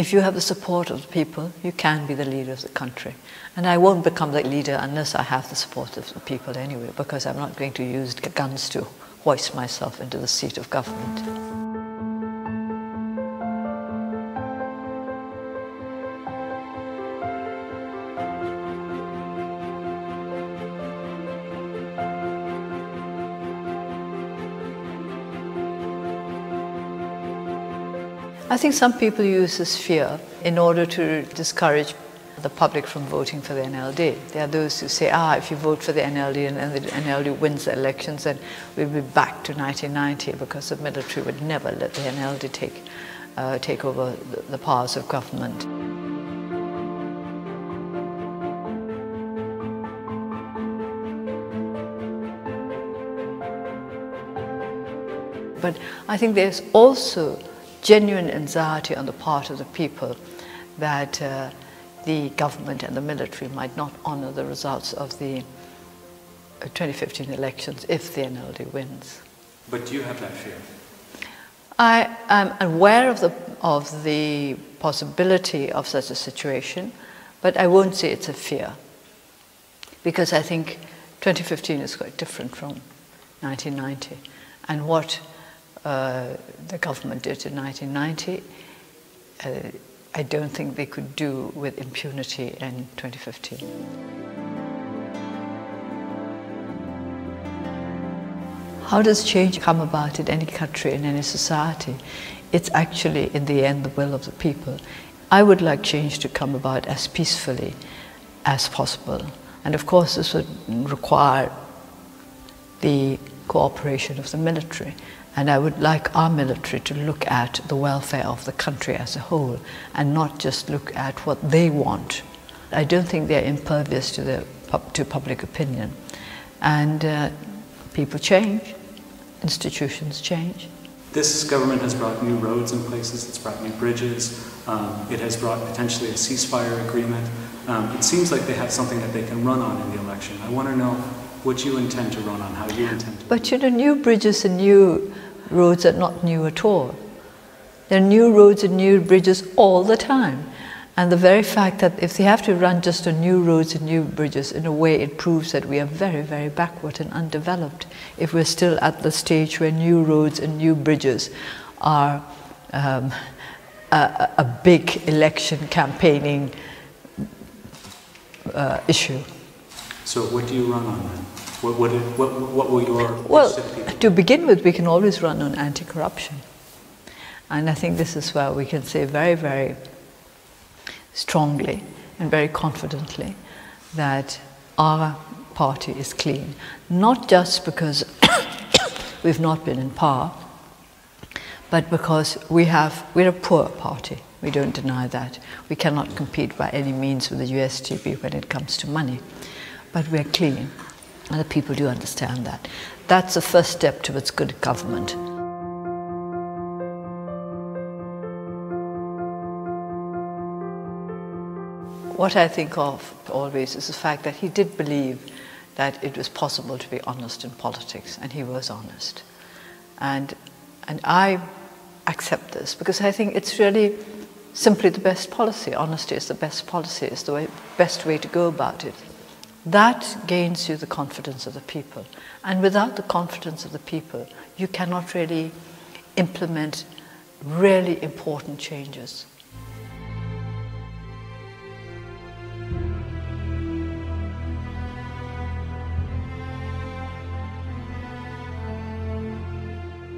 if you have the support of the people, you can be the leader of the country. And I won't become the leader unless I have the support of the people anyway, because I'm not going to use guns to hoist myself into the seat of government. I think some people use this fear in order to discourage the public from voting for the NLD. There are those who say, if you vote for the NLD and the NLD wins the elections, then we'll be back to 1990, because the military would never let the NLD take over the powers of government. But I think there's also genuine anxiety on the part of the people that the government and the military might not honor the results of the 2015 elections if the NLD wins. But do you have that fear? I am aware of the possibility of such a situation, but I won't say it's a fear, because I think 2015 is quite different from 1990, and what the government did in 1990, I don't think they could do with impunity in 2015. How does change come about in any country, in any society? It's actually, in the end, the will of the people. I would like change to come about as peacefully as possible. And of course, this would require the cooperation of the military. And I would like our military to look at the welfare of the country as a whole and not just look at what they want. I don't think they're impervious to public opinion. And people change, institutions change. This government has brought new roads in places, it's brought new bridges, it has brought potentially a ceasefire agreement. It seems like they have something that they can run on in the election. I want to know what you intend to run on, how you intend to. But you know, new bridges and new roads are not new at all. There are new roads and new bridges all the time. And the very fact that if they have to run just on new roads and new bridges, in a way it proves that we are very, very backward and undeveloped if we're still at the stage where new roads and new bridges are a big election campaigning issue. So what do you run on then? What will your... Well, to begin with, we can always run on anti-corruption. And I think this is where we can say very, very strongly and very confidently that our party is clean. Not just because we've not been in power, but because we're a poor party. We don't deny that. We cannot compete by any means with the USDP when it comes to money. But we're clean, and the people do understand that. That's the first step towards good government. What I think of always is the fact that he did believe that it was possible to be honest in politics, and he was honest. And I accept this because I think it's really simply the best policy. Honesty is the best policy, it's the best way to go about it. That gains you the confidence of the people. And without the confidence of the people, you cannot really implement really important changes.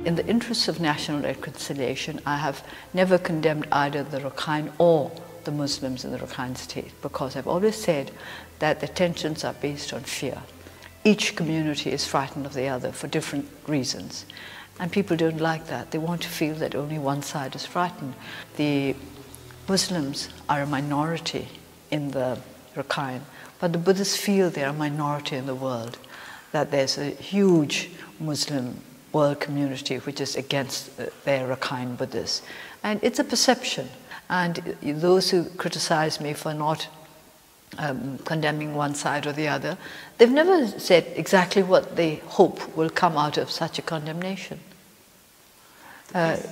In the interests of national reconciliation, I have never condemned either the Rakhine or the Muslims in the Rakhine state, because I've always said that the tensions are based on fear. Each community is frightened of the other for different reasons. And people don't like that. They want to feel that only one side is frightened. The Muslims are a minority in the Rakhine, but the Buddhists feel they're a minority in the world, that there's a huge Muslim world community which is against their Rakhine Buddhists. And it's a perception. And those who criticize me for not condemning one side or the other, they've never said exactly what they hope will come out of such a condemnation.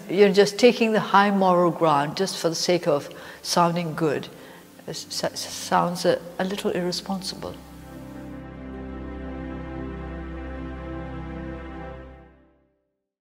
You're just taking the high moral ground just for the sake of sounding good. It sounds a little irresponsible.